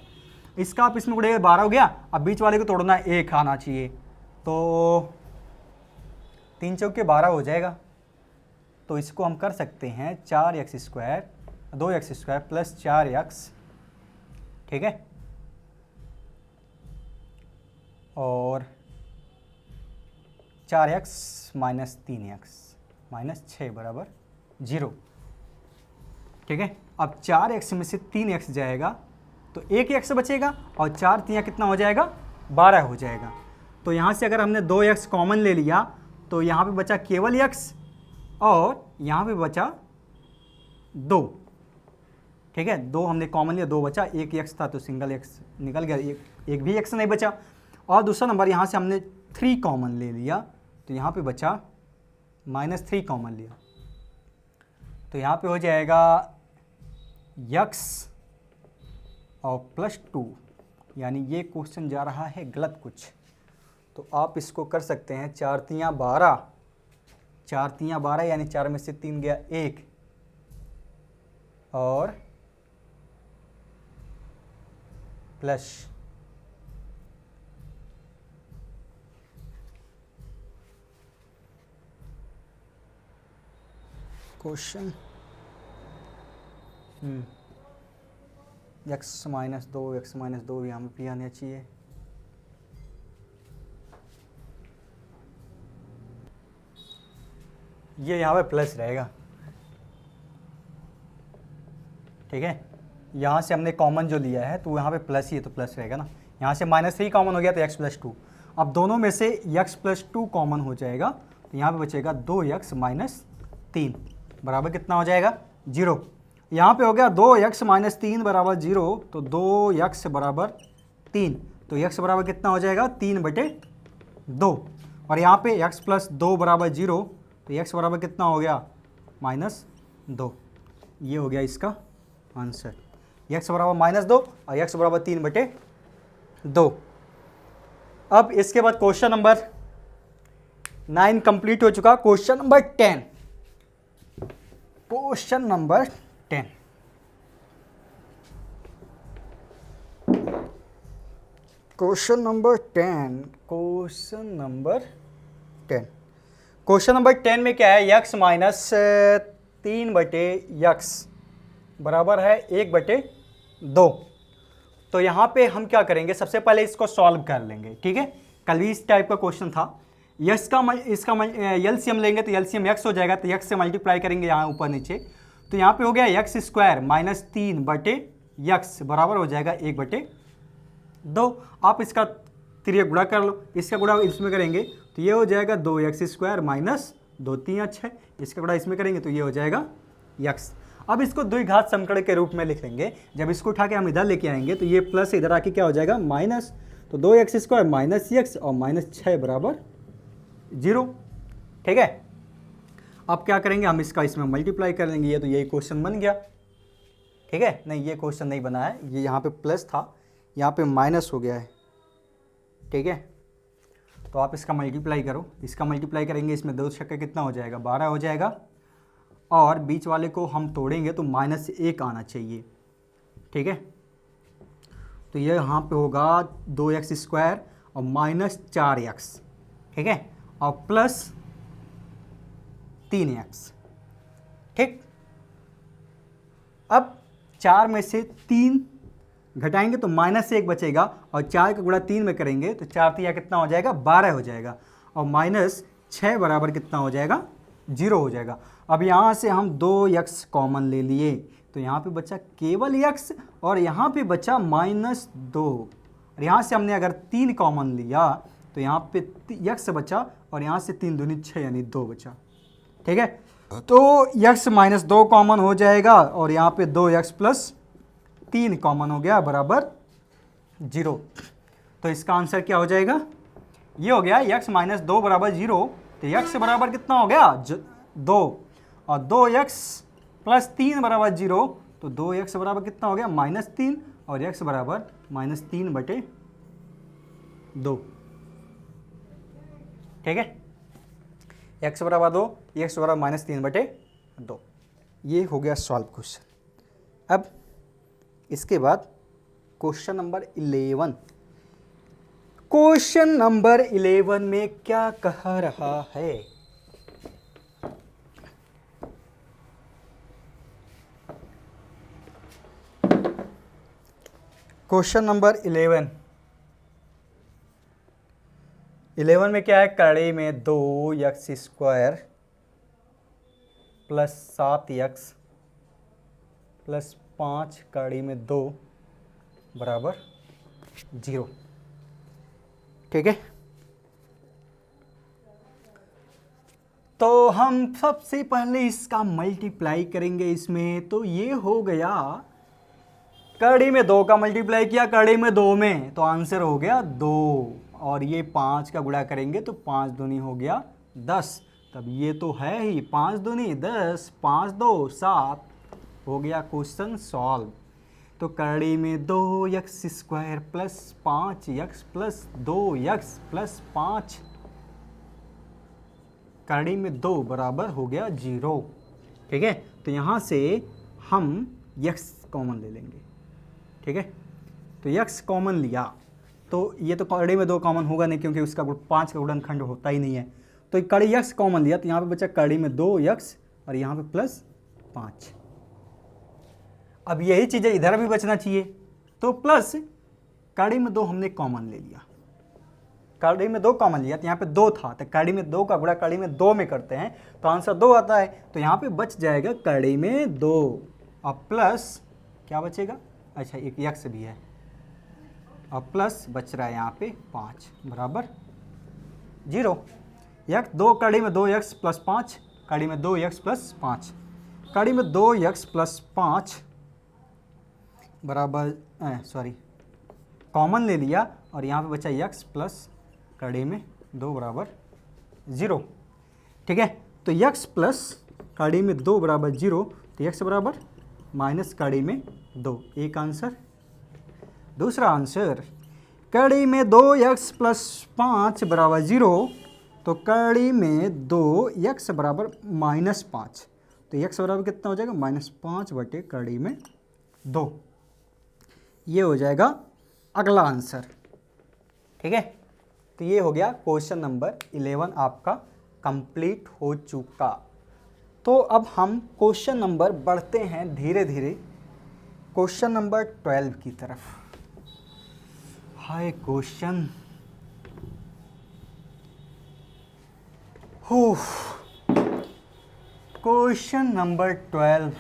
इसका आप इसमें गुड़े 12 हो गया। अब बीच वाले को तोड़ना 1 आना चाहिए, तो 3 चौके 12 हो जाएगा, तो इसको हम कर सकते हैं 4x square 2x square plus 4x। ठीक है, और 4x माइनस 3x माइनस 6 बराबर 0। ठीक है, अब 4x में से 3x जाएगा तो एक x बचेगा और 4 3 कितना हो जाएगा 12 हो जाएगा। तो यहाँ से अगर हमने 2x कॉमन ले लिया तो यहाँ पे बचा केवल x और यहाँ पे बचा 2। ठीक है, 2 हमने कॉमन लिया, 2 बचा, एक x था तो सिंगल x निकल गया, एक भी x नहीं बचा। और दूसरा नंबर यहाँ से हमने 3 कॉमन ले लिया तो यहाँ पे बचा -3 कॉमन लिया, तो यहाँ पे हो जाएगा x और +2, यानी ये क्वेश्चन जा रहा है गलत कुछ। तो आप इसको कर सकते हैं 4 तियाँ 12, 4 तियाँ 12 यानी 4 में से 3 गया 1 और प्लस क्वेश्चन x माइनस 2 यहाँ पे p आना चाहिए। ये यहाँ पे प्लस रहेगा। ठीक है, यहाँ से हमने कॉमन जो लिया है तो यहाँ पे प्लस ही है तो प्लस रहेगा ना। यहाँ से -3 कॉमन हो गया तो x + 2, अब दोनों में से x + 2 कॉमन हो जाएगा तो यहाँ पे बचेगा 2x माइनस 3 बराबर कितना हो जाएगा 0। यहाँ पे हो गया 2x माइनस 3 बराबर 0, तो 2x बराबर 3, तो x बराबर कितना हो जाएगा 3/2। और यहाँ पे x + 2 बराबर 0, तो x बराबर कितना हो गया -2। ये हो गया इसका आंसर, x बराबर -2 और x बराबर 3/2। अब इसके बाद क्वेश्चन नंबर 9 कंप्लीट हो चुका। Question number 10, question number 10, question number 10, question number 10, question number 10 में क्या है, x माइनस 3/x बराबर है 1/2। तो यहाँ पे हम क्या करेंगे, सबसे पहले इसको सॉल्व कर लेंगे, ठीक है। कल भी इस टाइप का क्वेश्चन था। इसका एलसीएम लेंगे तो एलसीएम x हो जाएगा, तो x से मल्टीप्लाई करेंगे यहाँ ऊपर नीचे, तो यहाँ पे हो गया x² माइनस 3/x बराबर हो जाएगा 1/2। आप इसका त्रिय गुणा कर लो, इसका गुणा इसमें करेंगे तो ये हो जाएगा 2x² माइनस 2 3 है, इसका गुणा इसमें करेंगे तो ये हो जाएगा x। अब इसको द्विघात समीकरण के रूप में लिख लेंगे। जब इसको उठा के हम इधर लेके आएंगे तो ये प्लस इधर आके क्या हो जाएगा माइनस, तो 2x² माइनस x और माइनस 6 बराबर 0, ठीक है। अब क्या करेंगे, हम इसका इसमें मल्टीप्लाई कर लेंगे, ये तो यही क्वेश्चन बन गया, ठीक है। नहीं, ये क्वेश्चन नहीं बना है, ये यहाँ पे प्लस था, यहाँ पे माइनस हो गया है, ठीक है। तो आप इसका मल्टीप्लाई करो, इसका मल्टीप्लाई करेंगे, इसमें 2 छक्के कितना हो जाएगा 12 हो जाएगा, और बीच वाले को हम तोड़ेंगे तो -1 आना चाहिए, ठीक है। तो ये यहाँ पे होगा 2x² और माइनस 4x, ठीक है, और प्लस 3x, ठीक। अब 4 में से 3 घटाएंगे तो -1 बचेगा, और 4 का गुणा 3 में करेंगे तो 4 3 कितना हो जाएगा 12 हो जाएगा, और -6 बराबर कितना हो जाएगा 0 हो जाएगा। अब यहाँ से हम 2x कॉमन ले लिए, तो यहाँ पे बचा केवल x, और यहाँ पे बचा -2, और यहाँ से हमने अगर 3 कॉमन लिया तो यहाँ पे x बचा, और यहाँ से 3 दूनी 6 यानी 2 बचा, ठीक है। तो x -2 कॉमन हो जाएगा, और यहाँ पे 2x + 3 कॉमन हो गया बराबर 0। तो इसका आंसर क्या हो जाएगा, ये हो गया x -2 बराबर 0। तो x बराबर कितना हो गया 2, और 2x + 3 बराबर 0, तो 2x बराबर कितना हो गया -3, और x बराबर -3/2, ठीक है। x बराबर 2, x बराबर -3/2, ये हो गया सॉल्व क्वेश्चन। अब इसके बाद क्वेश्चन नंबर 11, क्वेश्चन नंबर 11 में क्या कह रहा है, क्वेश्चन नंबर 11 में क्या है, कड़ी में 2x² + 7x + 5 कड़ी में 2 बराबर 0, ठीक है। तो हम सबसे पहले इसका मल्टीप्लाई करेंगे इसमें, तो ये हो गया, कड़ी में 2 का मल्टीप्लाई किया कड़ी में 2 में, तो आंसर हो गया 2, और ये 5 का गुणा करेंगे तो 5 दूनी हो गया 10, तब ये तो है ही 5 दूनी 10, 5 2 7, हो गया क्वेश्चन सॉल्व। तो कड़ी में 2x² + 5x + 2x + 5 कड़ी में 2 बराबर हो गया 0, ठीक है। तो यहाँ से हम x कॉमन ले लेंगे, ठीक है। तो x कॉमन लिया, तो ये तो कड़ी में 2 कॉमन होगा नहीं, क्योंकि उसका 5 का गुणनखंड होता ही नहीं है। तो कड़ी x कॉमन लिया, तो यहाँ पे बचा कड़ी में 2x, और यहाँ पे +5। अब यही चीज़ें इधर भी बचना चाहिए, तो प्लस कड़ी में 2 हमने कॉमन ले लिया, कड़ी में 2 कॉमन लिया, तो यहाँ पे 2 था, तो कड़ी में 2 का गुणा कड़ी में 2 में करते हैं तो आंसर 2 आता है। तो यहाँ पे बच जाएगा कड़ी में 2, और प्लस क्या बचेगा, अच्छा एक x भी है, और प्लस बच रहा है यहाँ पे 5 बराबर 0। 2 कड़ी में 2x + 5 कड़ी में 2x + 5 कड़ी में 2x + 5 बराबर कॉमन ले लिया, और यहाँ पे बचा x प्लस कड़ी में 2 बराबर 0, ठीक है। तो x प्लस कड़ी में 2 बराबर 0, तो x बराबर माइनस कड़ी में 2, एक आंसर। दूसरा आंसर, कड़ी में 2x + 5 बराबर 0, तो कड़ी में 2x बराबर -5, तो x बराबर कितना हो जाएगा -5 बटे कड़ी में 2। ये हो जाएगा अगला आंसर। ठीक है, तो ये हो गया क्वेश्चन नंबर 11 आपका कंप्लीट हो चुका। तो अब हम क्वेश्चन नंबर बढ़ते हैं धीरे धीरे क्वेश्चन नंबर 12 की तरफ। Hi question, question number 12।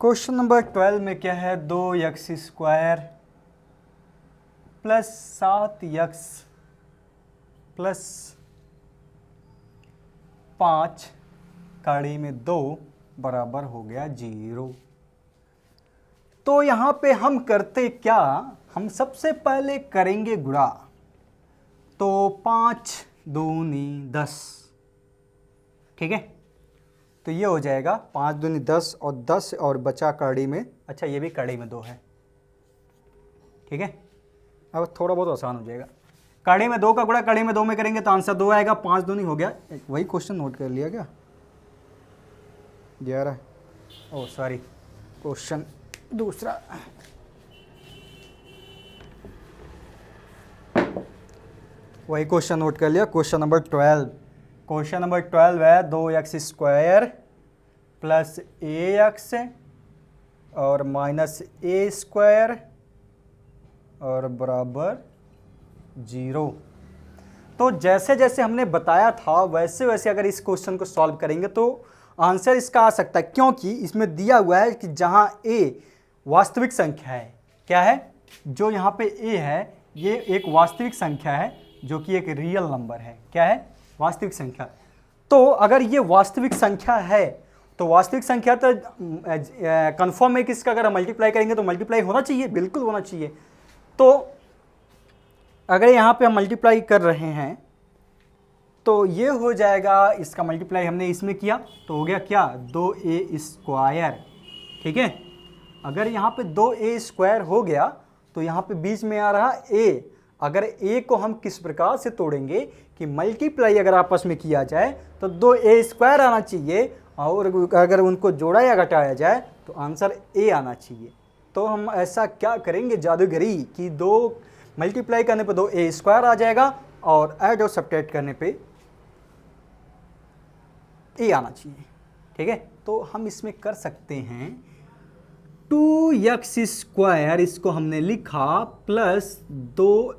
Question number 12 में क्या है, 2x² प्लस 7x प्लस 5 कड़ी में 2 बराबर हो गया 0। तो यहाँ पे हम करते क्या, हम सबसे पहले करेंगे गुणा। तो 5 दूनी 10, ठीक है, तो ये हो जाएगा 5 दूनी 10 और 10 और बचा कड़ी में, अच्छा ये भी कड़ी में 2 है। ठीक है, अब थोड़ा बहुत आसान हो जाएगा। कड़ी में 2 का गुणा कड़ी में 2 में करेंगे तो आंसर 2 आएगा। 5 दूनी हो गया, वही क्वेश्चन नोट कर लिया क्या 11, ओ सॉरी क्वेश्चन दूसरा। वही क्वेश्चन नोट कर लिया, क्वेश्चन नंबर 12। क्वेश्चन नंबर 12 है 2x² प्लस ax और -a² और बराबर 0। तो जैसे जैसे हमने बताया था वैसे वैसे अगर इस क्वेश्चन को सॉल्व करेंगे तो आंसर इसका आ सकता है, क्योंकि इसमें दिया हुआ है कि जहां a वास्तविक संख्या है, क्या है, जो यहाँ पे a है ये एक वास्तविक संख्या है जो कि एक रियल नंबर है, क्या है, वास्तविक संख्या। तो अगर ये वास्तविक संख्या है तो वास्तविक संख्या तो कंफर्म है कि इसका अगर मल्टीप्लाई करेंगे तो मल्टीप्लाई होना चाहिए, बिल्कुल होना चाहिए। तो अगर यहाँ पे हम मल्टीप्लाई कर रहे हैं तो ये हो जाएगा, इसका मल्टीप्लाई हमने इसमें किया तो हो गया क्या 2a²। ठीक है, अगर यहाँ पे 2a² हो गया तो यहाँ पे बीच में आ रहा a। अगर a को हम किस प्रकार से तोड़ेंगे कि मल्टीप्लाई अगर आपस में किया जाए तो 2a² आना चाहिए, और अगर उनको जोड़ा या घटाया जाए तो आंसर a आना चाहिए। तो हम ऐसा क्या करेंगे जादूगरी कि 2 मल्टीप्लाई करने पे 2a² आ जाएगा और ऐड और सब्ट्रैक्ट करने पे a आना चाहिए। ठीक है, तो हम इसमें कर सकते हैं 2x², इसको हमने लिखा प्लस 2ax,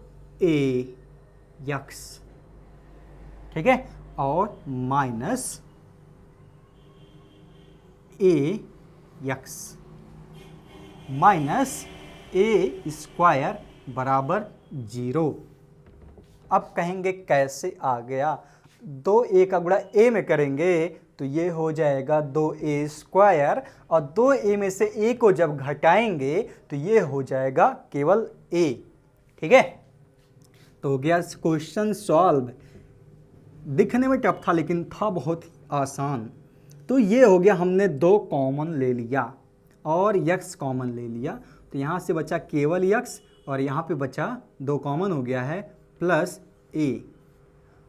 ठीक है, और माइनस ax माइनस a² बराबर 0। अब कहेंगे कैसे आ गया, 2a का गुणा a में करेंगे तो ये हो जाएगा 2a² और 2a में से a को जब घटाएंगे तो ये हो जाएगा केवल a। ठीक है, तो हो गया क्वेश्चन सॉल्व। दिखने में टफ था लेकिन था बहुत ही आसान। तो ये हो गया, हमने 2 कॉमन ले लिया और x कॉमन ले लिया, तो यहाँ से बचा केवल x और यहाँ पे बचा 2 कॉमन हो गया है प्लस a,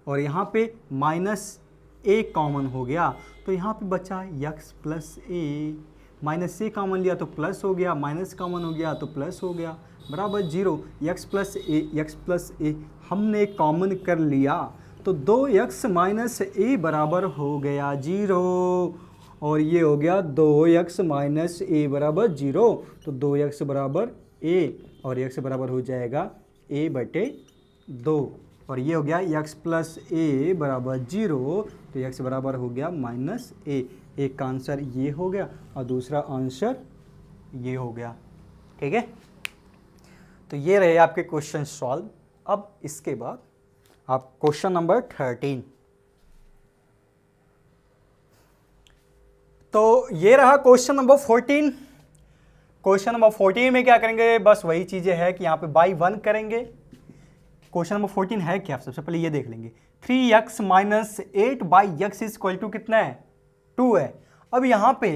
और यहाँ पे माइनस a कॉमन हो गया तो यहाँ पे बचा x plus a, minus a common लिया तो प्लस हो गया, माइनस कॉमन हो गया तो प्लस हो गया, बराबर 0। x प्लस a हमने कॉमन कर लिया तो 2x माइनस a बराबर हो गया 0, और ये हो गया 2x माइनस a बराबर 0, तो 2x बराबर a और x बराबर हो जाएगा a बटे 2, और ये हो गया x प्लस a बराबर 0, तो x बराबर हो गया माइनस a। एक का आंसर ये हो गया और दूसरा आंसर ये हो गया। ठीक है, तो ये रहे आपके क्वेश्चन सॉल्व। अब इसके बाद आप क्वेश्चन नंबर 13, तो ये रहा क्वेश्चन नंबर 14। क्वेश्चन नंबर 14 में क्या करेंगे, बस वही चीज़ें है कि यहाँ पे बाई 1 करेंगे। क्वेश्चन नंबर 14 है क्या, सबसे पहले ये देख लेंगे। 3x minus 8/x is equal to कितना है, 2 है। अब यहाँ पे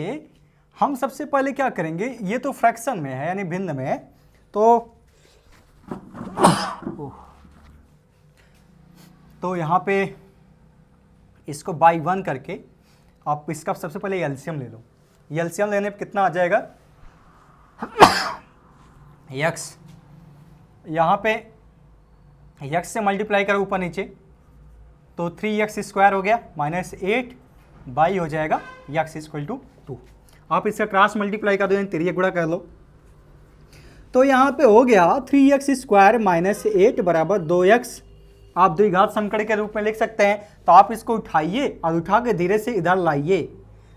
हम सबसे पहले क्या करेंगे, ये तो फ्रैक्शन में है यानी भिन्न में है, तो तो यहाँ पे इसको बाई 1 करके आप इसका सबसे पहले एलसीएम ले लो। एलसीएम लेने पे कितना आ जाएगा, यक्स, यहाँ पे यक्स से मल्टीप्लाई करो ऊपर नीचे तो 3x² हो गया -8 बाई हो जाएगा यक्स इक्वल टू 2। आप इसका क्रॉस मल्टीप्लाई कर दो यानी तिरिया गुणा कर लो, तो यहाँ पे हो गया 3x² -8 बराबर 2x। आप द्विघात समकड़ के रूप में लिख सकते हैं, तो आप इसको उठाइए और उठा के धीरे से इधर लाइए,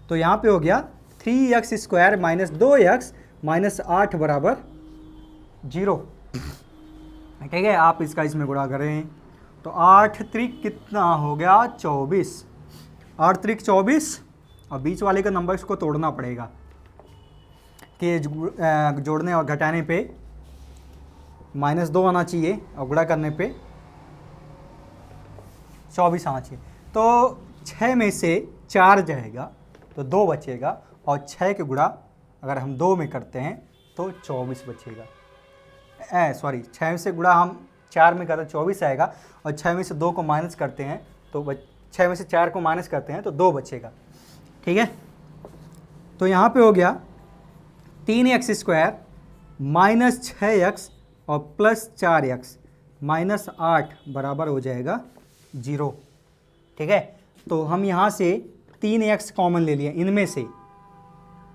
तो यहाँ पे हो गया 3x² -2x -8 बराबर 0। ठीक है, आप इसका इसमें गुणा करें तो 8 त्रिक कितना हो गया 24, 8 त्रिक 24, और बीच वाले का नंबर इसको तोड़ना पड़ेगा कि जोड़ने और घटाने पे -2 आना चाहिए और गुणा करने पे 24 आना चाहिए। तो 6 में से 4 जाएगा तो 2 बचेगा, और 6 के गुणा अगर हम 2 में करते हैं तो 24 बचेगा। 6 से गुणा हम 4 में करते 24 आएगा, और 6 में से 2 को माइनस करते हैं तो 6 में से 4 को माइनस करते हैं तो 2 बचेगा। ठीक है, तो यहाँ पे हो गया 3x² -6x और +4x -8 बराबर हो जाएगा 0। ठीक है, तो हम यहाँ से 3x कॉमन ले लिया इनमें से,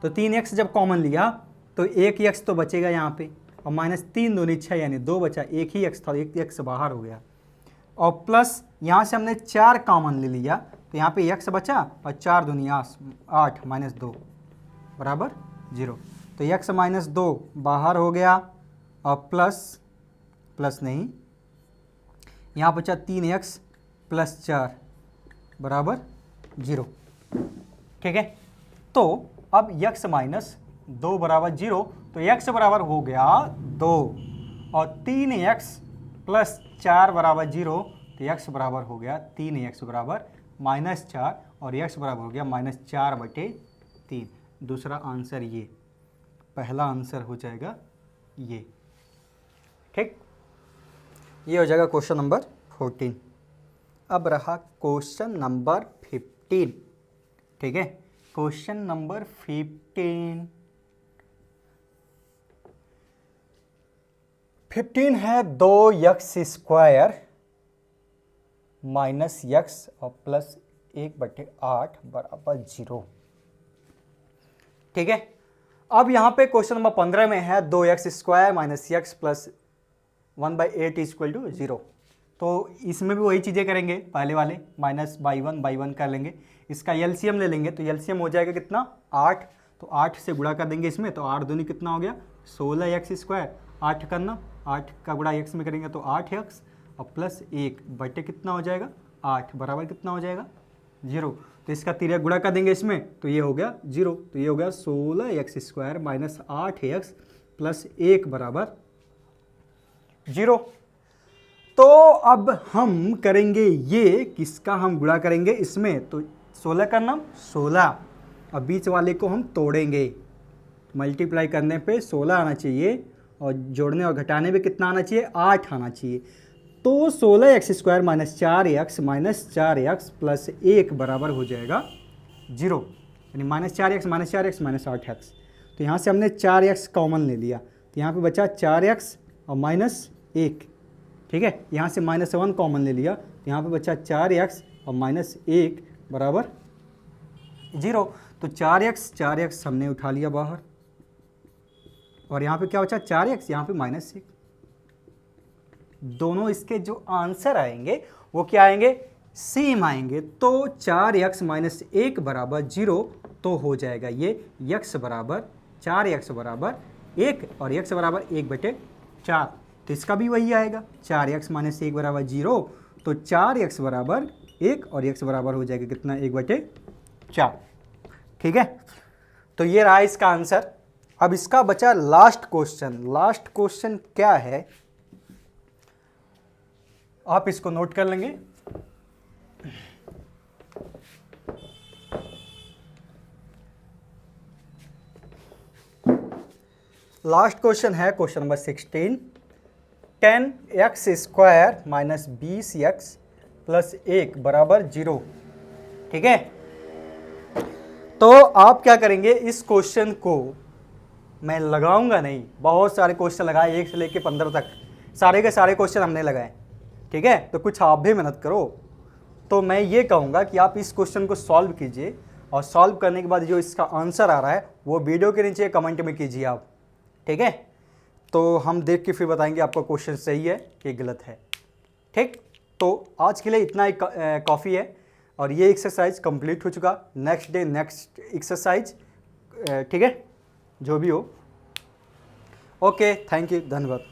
तो 3x जब कॉमन लिया तो 1x तो बचेगा यहाँ पे, और -3 दूनी 6 यानी 2 बचा, एक ही x था, एक x बाहर हो गया, और प्लस यहाँ से हमने 4 कॉमन ले लिया तो यहाँ पे x बचा, और 4 दूनी 8 -2 बराबर 0। तो x -2 बाहर हो गया, और प्लस नहीं, यहाँ बचा 3x + 4 बराबर 0। ठीक है, तो अब x -2 बराबर 0, तो x बराबर हो गया 2, और 3x + 4 बराबर 0, तो x बराबर हो गया 3x बराबर -4, और x बराबर हो गया -4/3। दूसरा आंसर ये, पहला आंसर हो जाएगा ये। ठीक, ये हो जाएगा क्वेश्चन नंबर 14। अब रहा क्वेश्चन नंबर 15। ठीक है, क्वेश्चन नंबर 15 है 2x² -x और +1/8 बराबर 0। ठीक है, अब यहाँ पे क्वेश्चन नंबर 15 में है 2x² -x + 1/8 = 0। तो इसमें भी वही चीज़ें करेंगे, पहले वाले -/1 कर लेंगे, इसका एलसीएम ले लेंगे, तो एलसीएम हो जाएगा कितना 8, तो 8 से गुणा कर देंगे इसमें, तो 8 दूनी कितना हो गया 16x², 8 करना, 8 का गुणा x में करेंगे तो 8x, और +1 बटे कितना हो जाएगा 8 बराबर कितना हो जाएगा 0। तो इसका तिर्यक गुणा कर देंगे इसमें, तो ये हो गया 0, तो ये हो गया 16x² -8x +1 बराबर 0। तो अब हम करेंगे ये, किसका हम गुणा करेंगे इसमें, तो 16 का नाम 16, और बीच वाले को हम तोड़ेंगे, मल्टीप्लाई करने पे 16 आना चाहिए, और जोड़ने और घटाने पे कितना आना चाहिए 8 आना चाहिए। तो 16x² -4x -4x +1 बराबर हो जाएगा 0, यानी -4x -4x -8x। तो यहाँ से हमने 4x कॉमन ले लिया, तो यहाँ पे बचा 4x और -1। ठीक है, यहाँ से -1 कॉमन ले लिया, तो यहाँ पे बचा 4x और -1 बराबर 0। तो 4x हमने उठा लिया बाहर, और यहाँ पे क्या बचा 4x, यहाँ पे -1। दोनों इसके जो आंसर आएंगे वो क्या आएंगे, सेम आएंगे। तो 4x -1 बराबर 0, तो हो जाएगा ये x बराबर 4x बराबर 1 और x बराबर 1/4। तो इसका भी वही आएगा, 4x -1 बराबर 0, तो 4x बराबर 1 और x बराबर हो जाएगा कितना 1/4। ठीक है, तो ये रहा इसका आंसर। अब इसका बचा लास्ट क्वेश्चन। लास्ट क्वेश्चन क्या है, आप इसको नोट कर लेंगे। लास्ट क्वेश्चन है question number 16। 10x² minus 20x plus 1 बराबर 0। ठीक है, तो आप क्या करेंगे, इस क्वेश्चन को मैं लगाऊंगा नहीं, बहुत सारे क्वेश्चन लगाए 1 से लेके 15 तक, सारे के सारे क्वेश्चन हमने लगाए। ठीक है, तो कुछ आप भी मेहनत करो। तो मैं ये कहूँगा कि आप इस क्वेश्चन को सॉल्व कीजिए, और सॉल्व करने के बाद जो इसका आंसर आ रहा है वो वीडियो के नीचे कमेंट में कीजिए आप। ठीक है, तो हम देख के फिर बताएंगे आपका क्वेश्चन सही है कि गलत है। ठीक, तो आज के लिए इतना ही काफ़ी है, और ये एक्सरसाइज कंप्लीट हो चुका। नेक्स्ट डे नेक्स्ट एक्सरसाइज, ठीक है, जो भी हो। ओके, थैंक यू, धन्यवाद।